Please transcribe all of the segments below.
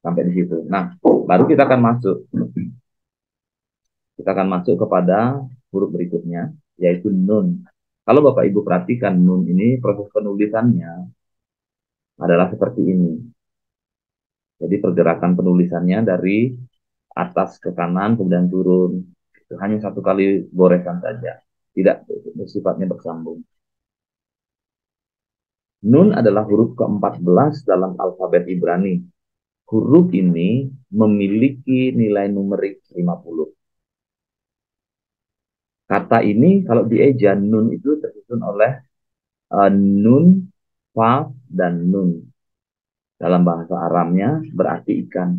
Sampai di situ. Nah, baru kita akan masuk kepada huruf berikutnya, yaitu nun. Kalau Bapak Ibu perhatikan, nun ini proses penulisannya adalah seperti ini. Jadi pergerakan penulisannya dari atas ke kanan kemudian turun. Itu hanya satu kali goresan saja, tidak bersifatnya bersambung. Nun adalah huruf ke-14 dalam alfabet Ibrani. Huruf ini memiliki nilai numerik 50. Kata ini kalau dieja, nun itu tersusun oleh nun, fa, dan nun. Dalam bahasa Aramnya berarti ikan.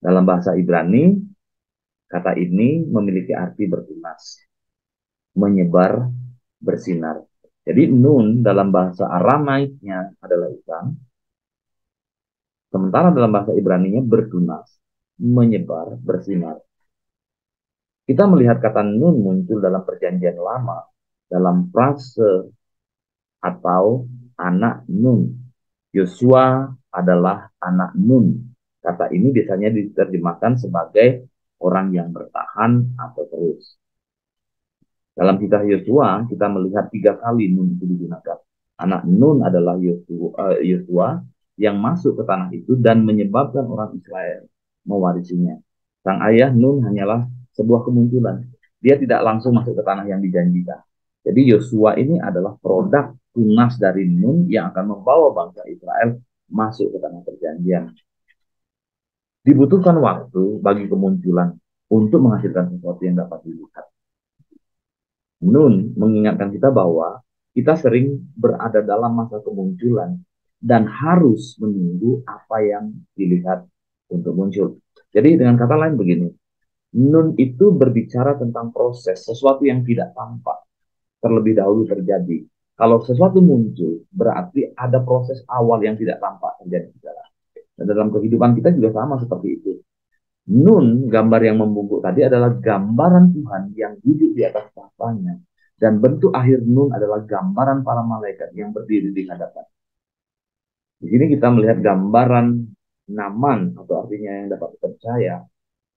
Dalam bahasa Ibrani, kata ini memiliki arti bertunas, menyebar, bersinar. Jadi nun dalam bahasa Aramaiknya adalah ikan, sementara dalam bahasa Ibraninya bertunas, menyebar, bersinar. Kita melihat kata nun muncul dalam perjanjian lama, dalam frase atau anak nun. Yosua adalah anak nun. Kata ini biasanya diterjemahkan sebagai orang yang bertahan atau terus. Dalam kisah Yosua, kita melihat 3 kali nun itu digunakan. Anak nun adalah Yosua yang masuk ke tanah itu dan menyebabkan orang Israel mewarisinya. Sang ayah Nun hanyalah sebuah kemunculan. Dia tidak langsung masuk ke tanah yang dijanjikan. Jadi Yosua ini adalah produk tunas dari Nun yang akan membawa bangsa Israel masuk ke tanah perjanjian. Dibutuhkan waktu bagi kemunculan untuk menghasilkan sesuatu yang dapat dilihat. Nun mengingatkan kita bahwa kita sering berada dalam masa kemunculan dan harus menunggu apa yang dilihat untuk muncul. Jadi dengan kata lain begini, Nun itu berbicara tentang proses, sesuatu yang tidak tampak terlebih dahulu terjadi. Kalau sesuatu muncul, berarti ada proses awal yang tidak tampak terjadi. Dan dalam kehidupan kita juga sama seperti itu. Nun, gambar yang membungkuk tadi adalah gambaran Tuhan yang duduk di atas tahtanya. Dan bentuk akhir Nun adalah gambaran para malaikat yang berdiri di hadapan. Di sini kita melihat gambaran Naman, atau artinya yang dapat dipercaya,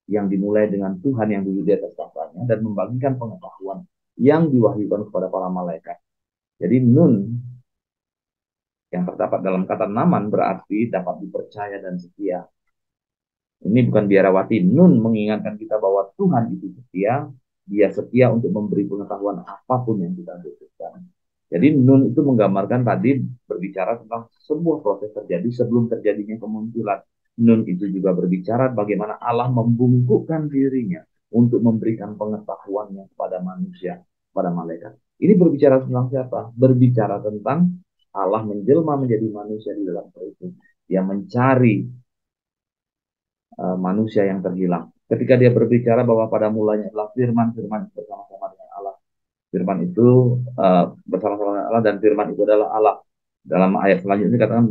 yang dimulai dengan Tuhan yang duduk di atas tahtanya dan membagikan pengetahuan yang diwahyukan kepada para malaikat. Jadi Nun yang terdapat dalam kata Naman berarti dapat dipercaya dan setia. Ini bukan biarawati. Nun mengingatkan kita bahwa Tuhan itu setia. Dia setia untuk memberi pengetahuan apapun yang kita butuhkan. Jadi Nun itu menggambarkan tadi berbicara tentang sebuah proses terjadi sebelum terjadinya kemunculan. Nun itu juga berbicara bagaimana Allah membungkukkan dirinya untuk memberikan pengetahuannya kepada manusia, kepada malaikat. Ini berbicara tentang siapa? Berbicara tentang Allah menjelma menjadi manusia di dalam itu. Dia mencari manusia yang terhilang. Ketika dia berbicara bahwa pada mulanya adalah firman, firman bersama-sama dengan Allah. Firman itu bersama-sama dengan Allah dan firman itu adalah Allah. Dalam ayat selanjutnya katakan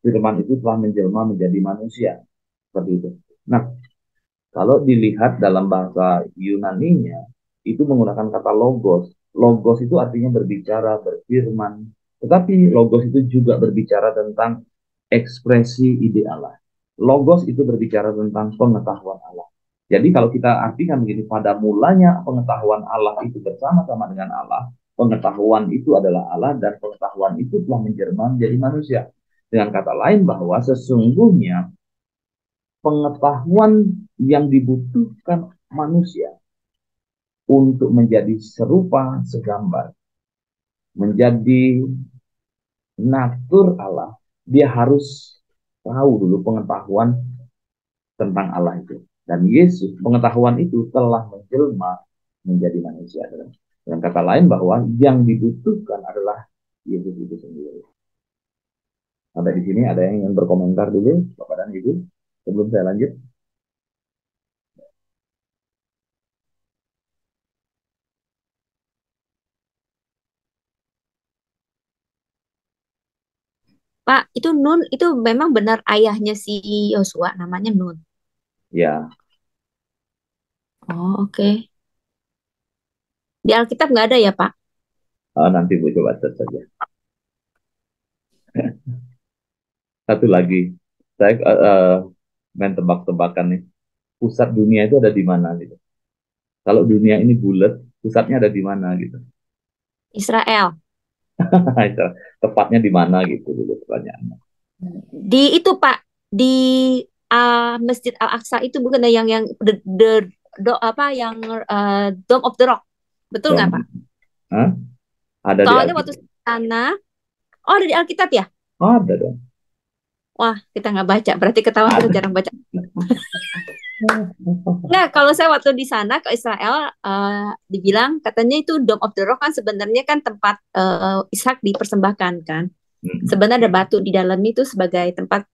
firman itu telah menjelma menjadi manusia. Seperti itu. Nah, kalau dilihat dalam bahasa Yunaninya, itu menggunakan kata logos. Logos itu artinya berbicara, berfirman. Tetapi logos itu juga berbicara tentang ekspresi ide Allah. Logos itu berbicara tentang pengetahuan Allah. Jadi kalau kita artikan begini, pada mulanya pengetahuan Allah itu bersama-sama dengan Allah, pengetahuan itu adalah Allah dan pengetahuan itu telah menjelma menjadi manusia. Dengan kata lain bahwa sesungguhnya pengetahuan yang dibutuhkan manusia untuk menjadi serupa segambar, menjadi natur Allah, dia harus tahu dulu pengetahuan tentang Allah itu. Dan Yesus, pengetahuan itu telah menjelma menjadi manusia. Dengan kata lain bahwa yang dibutuhkan adalah Yesus itu sendiri. Sampai di sini ada yang ingin berkomentar dulu, Bapak dan Ibu, sebelum saya lanjut? Pak, itu Nun itu memang benar ayahnya si Yosua, namanya Nun. Ya, Oh, oke. Di Alkitab nggak ada ya, Pak? nanti Bu coba search saja. Satu lagi, saya main tebak-tebakan nih. Pusat dunia itu ada di mana gitu. Kalau dunia ini bulat, pusatnya ada di mana gitu. Israel. Tepatnya di mana gitu dulu pertanyaannya. Di itu Pak, di Masjid Al-Aqsa itu bukan yang apa yang Dome of the Rock. Betul nggak Pak? Dom, Hah? Ada di Soalnya waktu Alkitab. sana, oh ada di Alkitab ya? Ada dong. Wah, kita nggak baca, berarti ketahuan kita Ada. jarang baca. Nggak, kalau saya waktu di sana ke Israel, dibilang katanya itu Dome of the Rock kan sebenarnya kan tempat Ishak dipersembahkan kan. Hmm. Sebenarnya ada batu di dalam itu sebagai tempat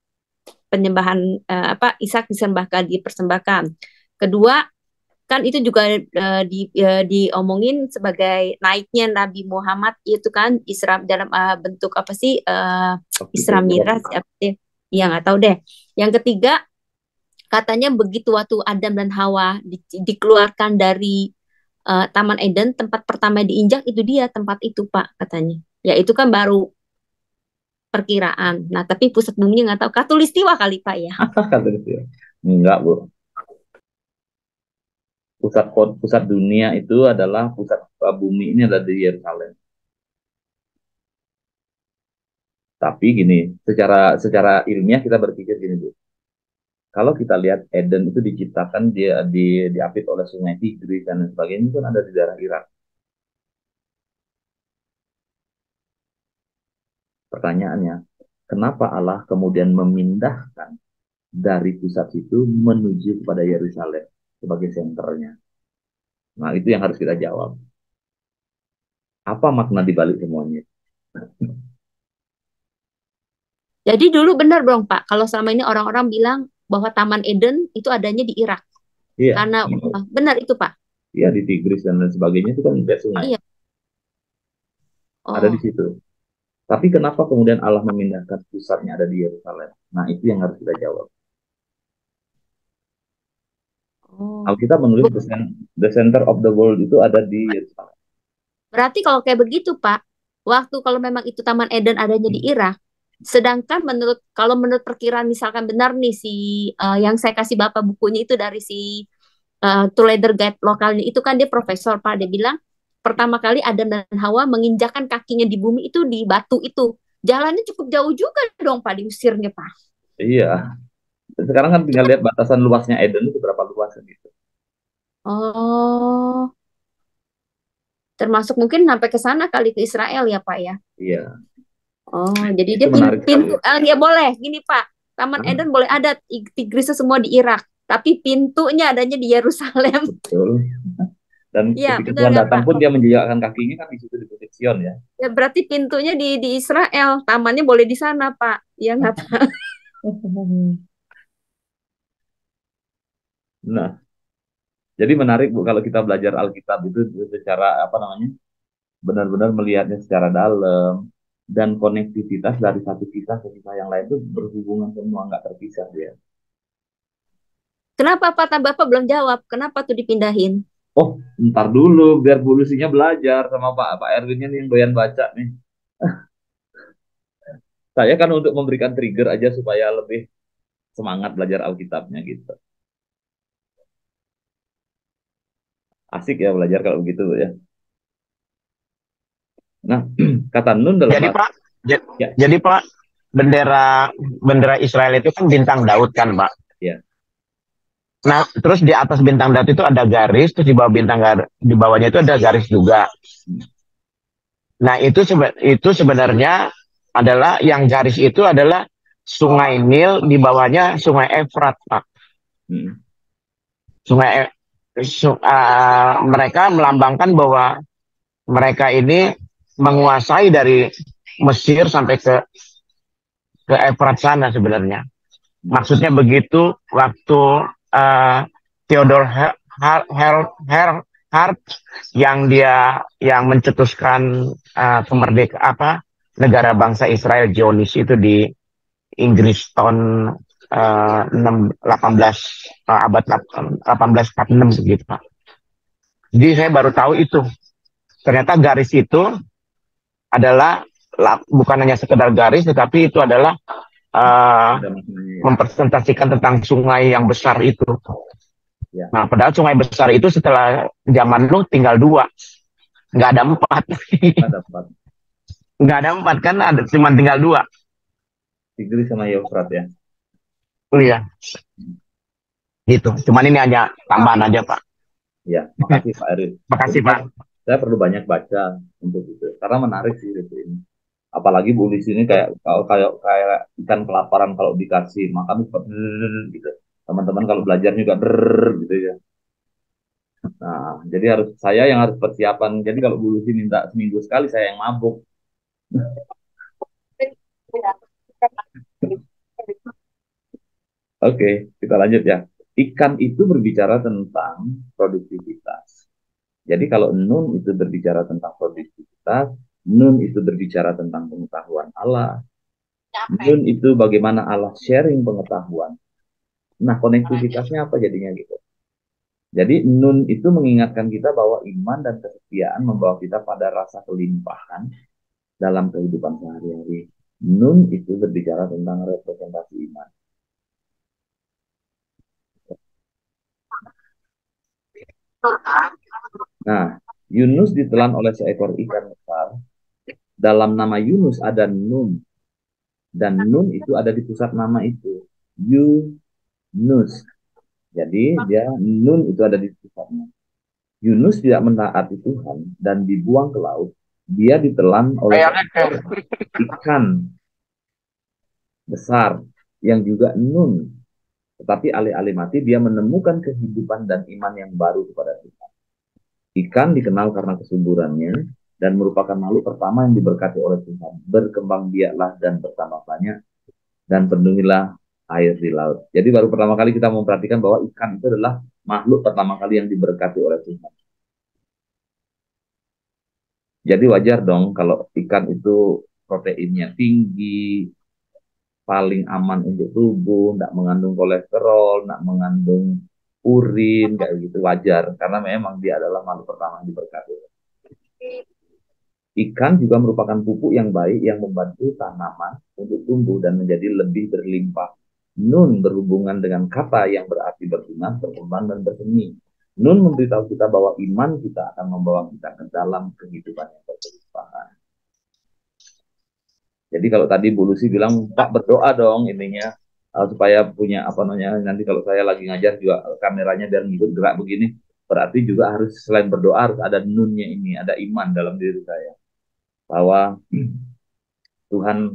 penyembahan apa Ishak dipersembahkan. Kedua, kan itu juga diomongin sebagai naiknya Nabi Muhammad itu kan Isra dalam bentuk apa sih Waktu itu Isra Miraj apa sih? Ya nggak tahu deh. Yang ketiga katanya begitu waktu Adam dan Hawa dikeluarkan dari Taman Eden, tempat pertama diinjak itu dia tempat itu Pak katanya. Ya itu kan baru perkiraan. Nah tapi pusat buminya nggak tahu. Katulistiwa kali Pak ya. kata dia. Enggak, Bu. Pusat dunia itu adalah pusat bumi ini adalah di Yerusalem. Tapi gini, secara ilmiah kita berpikir gini, Bu. Kalau kita lihat Eden itu diciptakan dia diapit oleh sungai Tigris dan sebagainya itu kan ada di daerah Irak. Pertanyaannya, kenapa Allah kemudian memindahkan dari pusat itu menuju kepada Yerusalem sebagai senternya? Nah, itu yang harus kita jawab. Apa makna dibalik semuanya? Jadi dulu benar dong Pak, kalau selama ini orang-orang bilang bahwa Taman Eden itu adanya di Irak. Iya, Karena benar itu Pak. iya di Tigris dan lain sebagainya itu kan juga sungai. Iya. Ada di Oh. situ. Tapi kenapa kemudian Allah memindahkan pusatnya ada di Yerusalem? Nah, itu yang harus kita jawab. Oh. Alkitab menulis the center of the world itu ada di Yerusalem. Berarti kalau kayak begitu Pak, waktu kalau memang itu Taman Eden adanya di Irak, sedangkan kalau menurut perkiraan misalkan benar nih si yang saya kasih Bapak bukunya itu dari si Toledo Guide lokalnya itu kan dia profesor Pak, dia bilang pertama kali Adam dan Hawa menginjakan kakinya di bumi itu di batu itu. Jalannya cukup jauh juga dong Pak diusirnya Pak. Iya. Sekarang kan Itu tinggal kan lihat batasan luasnya Eden itu berapa luas gitu. oh, termasuk mungkin sampai ke sana kali ke Israel ya Pak ya. Iya, Oh, jadi itu dia menarik pintu sekali. ya boleh gini Pak. Taman Hah? Eden boleh ada Tigrisnya semua di Irak, tapi pintunya adanya di Yerusalem. Betul. Dan Iya, ketika benar Tuhan nggak datang Pak? pun dia menjejakkan kakinya kan di situ di Bukit Sion ya. Ya berarti pintunya di Israel, tamannya boleh di sana Pak. Iya nggak Pak? Nah, jadi menarik Bu kalau kita belajar Alkitab itu secara apa namanya? Benar-benar melihatnya secara dalam dan konektivitas dari satu kisah ke kisah yang lain itu berhubungan semua nggak terpisah dia. Kenapa Pak? Bapak belum jawab. Kenapa tuh dipindahin? Oh, ntar dulu biar Bu Lusinya belajar sama Pak Erwinnya nih yang doyan baca nih. Saya kan untuk memberikan trigger aja supaya lebih semangat belajar Alkitabnya gitu. Asik ya belajar kalau begitu ya. Nah, kata Nun dalam Jadi bahasa Pak, ya, jadi Pak, bendera bendera Israel itu kan bintang Daud kan Pak. ya. Nah, terus di atas bintang Daud itu ada garis, terus di bawah di bawahnya itu ada garis juga. Nah, itu sebenarnya adalah yang garis itu adalah Sungai Nil, di bawahnya Sungai Efrat, Pak. Hmm. Sungai mereka melambangkan bahwa mereka ini menguasai dari Mesir sampai ke Efrat sana sebenarnya. Maksudnya begitu waktu Theodore Hart yang mencetuskan negara bangsa Israel Zionis itu di Inggris tahun 18 abad 1846 begitu Pak. Jadi saya baru tahu itu. Ternyata garis itu adalah bukan hanya sekedar garis, tetapi itu adalah Ada maknanya ya. mempresentasikan tentang sungai yang besar itu. Ya. Nah, padahal sungai besar itu setelah zaman Nuh tinggal 2, nggak ada 4. Ada 4. Nggak ada 4 kan, ada cuma tinggal 2. Tigris sama Eufrat ya. Oh iya, gitu. Cuman ini hanya tambahan aja, Pak. Ya, makasih Pak Erin. Makasih, Jadi, Pak. saya perlu banyak baca untuk itu. Karena menarik sih itu ini. Apalagi Bu Lisi ini kayak kalau kayak ikan kelaparan kalau dikasih makan cepat gitu. Teman-teman kalau belajar juga gitu ya. Nah, jadi saya yang harus persiapan. Jadi kalau Bu Lucy minta seminggu sekali, saya yang mabuk. Oke, kita lanjut ya. Ikan itu berbicara tentang produktivitas. Jadi kalau nun itu berbicara tentang produktivitas, nun itu berbicara tentang pengetahuan Allah, nun itu bagaimana Allah sharing pengetahuan. Nah, konektivitasnya apa jadinya gitu? Jadi nun itu mengingatkan kita bahwa iman dan kesetiaan membawa kita pada rasa kelimpahan dalam kehidupan sehari-hari. Nun itu berbicara tentang representasi iman. Nah, Yunus ditelan oleh seekor ikan besar. Dalam nama Yunus ada Nun. Dan Nun itu ada di pusat nama itu. Yunus. Jadi dia Nun itu ada di pusatnya. Yunus tidak mentaati Tuhan dan dibuang ke laut. Dia ditelan oleh ikan besar yang juga Nun. Tetapi alih-alih mati dia menemukan kehidupan dan iman yang baru kepada Tuhan. Ikan dikenal karena kesuburannya dan merupakan makhluk pertama yang diberkati oleh Tuhan. Berkembang biaklah dan bertambah banyak dan penuhilah air di laut. Jadi baru pertama kali kita memperhatikan bahwa ikan itu adalah makhluk pertama kali yang diberkati oleh Tuhan. Jadi wajar dong kalau ikan itu proteinnya tinggi, paling aman untuk tubuh, tidak mengandung kolesterol, tidak mengandung urin, kayak gitu wajar. Karena memang dia adalah makhluk pertama yang diberkati. Ikan juga merupakan pupuk yang baik yang membantu tanaman untuk tumbuh dan menjadi lebih berlimpah. Nun berhubungan dengan kata yang berarti berguna, berkembang, dan bersemi. Nun memberitahu kita bahwa iman kita akan membawa kita ke dalam kehidupan yang berkelimpahan. Jadi kalau tadi Bu Lucy bilang, Pak berdoa dong ininya, supaya punya apa namanya, nanti kalau saya lagi ngajar juga kameranya biar ngikut gerak begini, berarti juga harus selain berdoa harus ada nunnya ini, ada iman dalam diri saya. Bahwa Tuhan,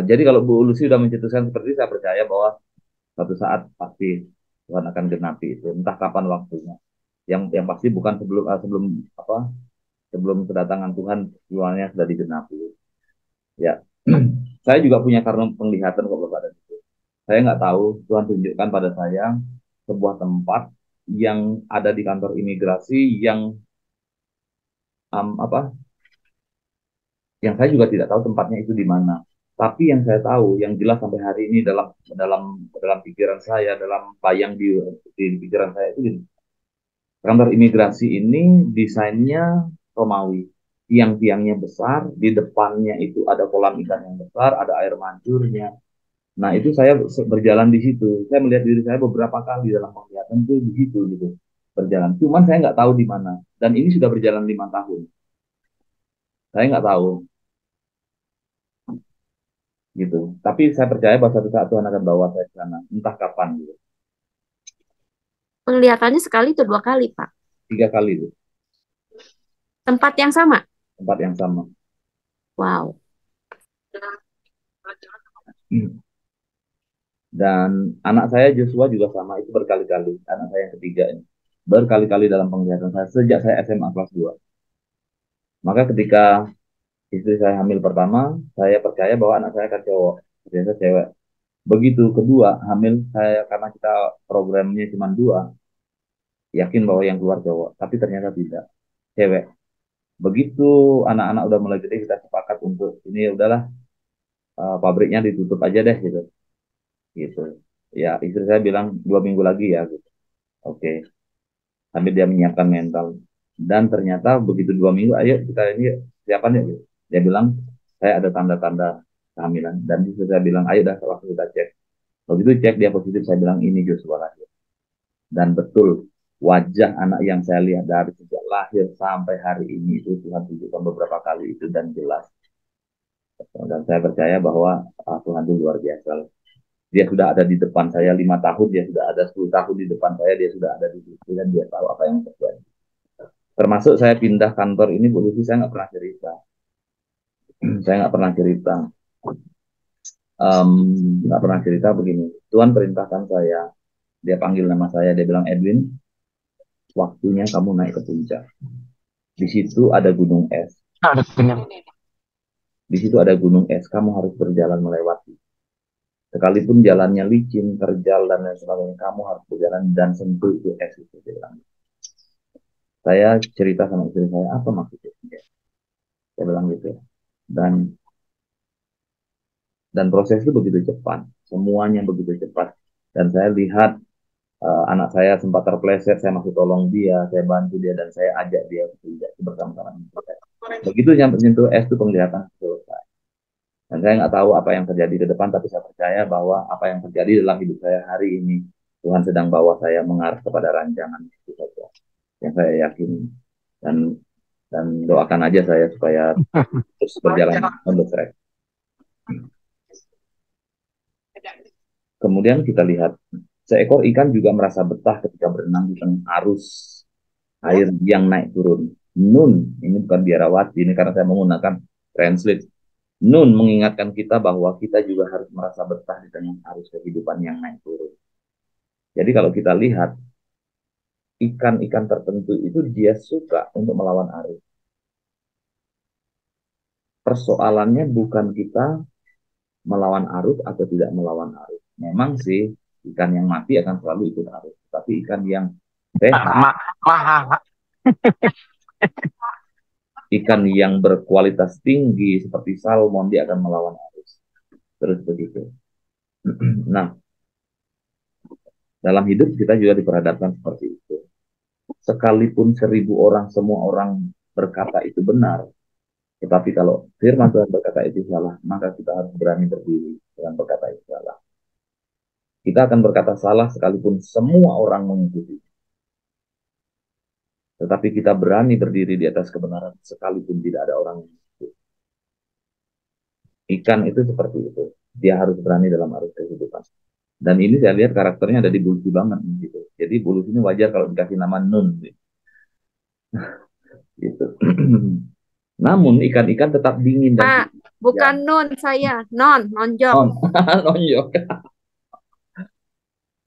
jadi kalau Bu Lucy sudah mencetuskan seperti itu, saya percaya bahwa suatu saat pasti Tuhan akan genapi itu, entah kapan waktunya. Yang pasti bukan sebelum kedatangan Tuhan, Tuhannya sudah digenapi. Ya, saya juga punya karena penglihatan kok Bapak dan Ibu. Saya nggak tahu Tuhan tunjukkan pada saya sebuah tempat yang ada di kantor imigrasi yang apa? Yang saya juga tidak tahu tempatnya itu di mana. Tapi yang saya tahu, yang jelas sampai hari ini dalam dalam pikiran saya, dalam bayang di pikiran saya itu gini. Kantor imigrasi ini desainnya Romawi. Tiang-tiangnya besar, di depannya itu ada kolam ikan yang besar, ada air mancurnya. Nah, itu saya berjalan di situ. Saya melihat diri saya beberapa kali dalam penglihatan itu di situ gitu. Berjalan. Cuman saya nggak tahu di mana. Dan ini sudah berjalan 5 tahun. Saya nggak tahu gitu. Tapi saya percaya bahwa suatu saat Tuhan akan bawa saya ke sana. Entah kapan gitu. Penglihatannya sekali atau 2 kali, Pak? 3 kali itu. Tempat yang sama? Tempat yang sama. Wow. Dan anak saya Joshua juga sama. Itu berkali-kali. Anak saya yang ketiga ini. Berkali-kali dalam penglihatan saya. Sejak saya SMA kelas 2. Maka ketika istri saya hamil pertama, saya percaya bahwa anak saya akan cowok. Ternyata cewek. Begitu kedua hamil saya, karena kita programnya cuma 2, yakin bahwa yang keluar cowok. Tapi ternyata tidak, cewek. Begitu anak-anak udah mulai gede, kita sepakat untuk ini udahlah, pabriknya ditutup aja deh gitu. Gitu. Ya istri saya bilang 2 minggu lagi ya gitu. Oke. Sambil dia menyiapkan mental. Dan ternyata begitu 2 minggu, ayo kita ini siapan ya gitu. Dia bilang saya ada tanda-tanda kehamilan. Dan di situ saya bilang, ayo dah langsung kita cek. Begitu cek dia positif, saya bilang ini Joshua lahir. Dan betul, wajah anak yang saya lihat dari sejak lahir sampai hari ini itu Tuhan tunjukkan beberapa kali itu dan jelas. Dan saya percaya bahwa Tuhan itu luar biasa. Dia sudah ada di depan saya 5 tahun, dia sudah ada 10 tahun di depan saya, dia sudah ada di situ dan dia tahu apa yang terjadi. Termasuk saya pindah kantor ini, Bu Lucy, saya nggak pernah cerita. Saya nggak pernah cerita. Nggak pernah cerita begini. Tuhan perintahkan saya, dia panggil nama saya, dia bilang, Edwin, waktunya kamu naik ke puncak. Di situ ada gunung es. Di situ ada gunung es, kamu harus berjalan melewati. Sekalipun jalannya licin, terjal, dan lain sebagainya, kamu harus berjalan dan sentuh itu es itu. Saya cerita sama istri saya, apa maksudnya? Saya bilang gitu. Dan proses itu begitu cepat, semuanya begitu cepat. Dan saya lihat anak saya sempat terpleset, saya masih tolong dia, saya bantu dia, dan saya ajak dia bersama-sama. Begitu nyentuh es itu penglihatan selesai. Dan saya nggak tahu apa yang terjadi ke depan, tapi saya percaya bahwa apa yang terjadi dalam hidup saya hari ini, Tuhan sedang bawa saya mengarah kepada rancangan itu saja, yang saya yakini. Dan doakan aja saya supaya terus berjalan on the track. Kemudian kita lihat seekor ikan juga merasa betah ketika berenang di tengah arus air yang naik turun. Nun, ini bukan biarawati, ini karena saya menggunakan translate. Nun mengingatkan kita bahwa kita juga harus merasa betah di tengah arus kehidupan yang naik turun. Jadi kalau kita lihat, ikan-ikan tertentu itu dia suka untuk melawan arus. Persoalannya bukan kita melawan arus atau tidak melawan arus. Memang sih ikan yang mati akan selalu ikut arus, tapi ikan yang sehat, ikan yang berkualitas tinggi seperti salmon, dia akan melawan arus. Terus begitu. Nah, dalam hidup kita juga diperhadapkan seperti itu. Sekalipun 1.000 orang, semua orang berkata itu benar, tetapi kalau firman Tuhan berkata itu salah, maka kita harus berani berdiri dengan berkata itu salah. Kita akan berkata salah sekalipun semua orang mengikuti. Tetapi kita berani berdiri di atas kebenaran sekalipun tidak ada orang yang mengikuti. Ikan itu seperti itu. Dia harus berani dalam arus kehidupan. Dan ini saya lihat karakternya ada di Bulus banget gitu. Jadi Bulus ini wajar kalau dikasih nama Nun. Gitu. Namun ikan-ikan tetap dingin dan bukan Nun saya, nonjok. Nonjok.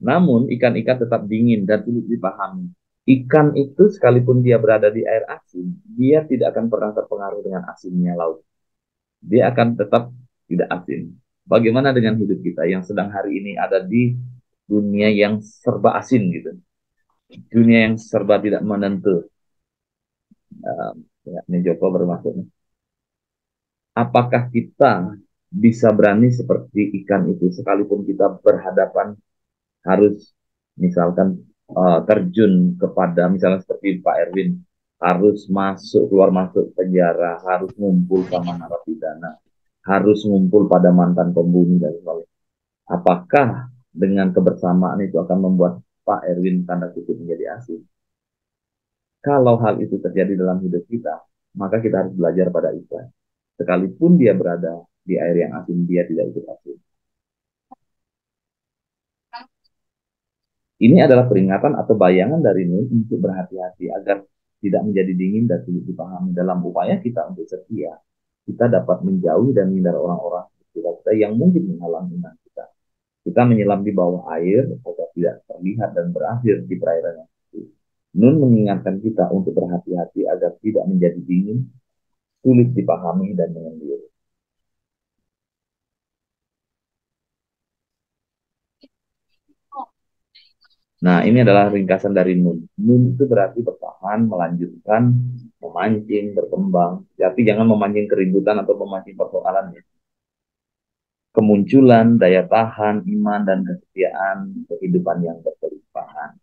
Namun ikan-ikan tetap dingin dan sulit dipahami. Ikan itu sekalipun dia berada di air asin, dia tidak akan pernah terpengaruh dengan asinnya laut. Dia akan tetap tidak asin. Bagaimana dengan hidup kita yang sedang hari ini ada di dunia yang serba asin gitu. Dunia yang serba tidak menentu. Ini Joko bermaksud. Apakah kita bisa berani seperti ikan itu sekalipun kita berhadapan harus misalkan terjun kepada misalnya seperti Pak Erwin harus keluar masuk penjara, harus ngumpul sama narapidana, harus ngumpul pada mantan pembunuh dan sebagainya. Apakah dengan kebersamaan itu akan membuat Pak Erwin tanda kutip menjadi asing? Kalau hal itu terjadi dalam hidup kita, maka kita harus belajar pada ikan. Sekalipun dia berada di air yang asin, dia tidak ikut asing. Ini adalah peringatan atau bayangan dari Nun untuk berhati-hati agar tidak menjadi dingin dan sulit dipahami. Dalam upaya kita untuk setia, kita dapat menjauhi dan menghindar orang-orang kita yang mungkin menghalangi iman kita. Kita menyelam di bawah air agar tidak terlihat dan berakhir di perairan yang sulit. Nun mengingatkan kita untuk berhati-hati agar tidak menjadi dingin, sulit dipahami dan menyendiri. Nah, ini adalah ringkasan dari Nun. Nun itu berarti bertahan, melanjutkan, memancing, berkembang. Tapi jangan memancing keributan atau memancing persoalan ya. Kemunculan, daya tahan, iman, dan kesetiaan kehidupan yang berkelimpahan.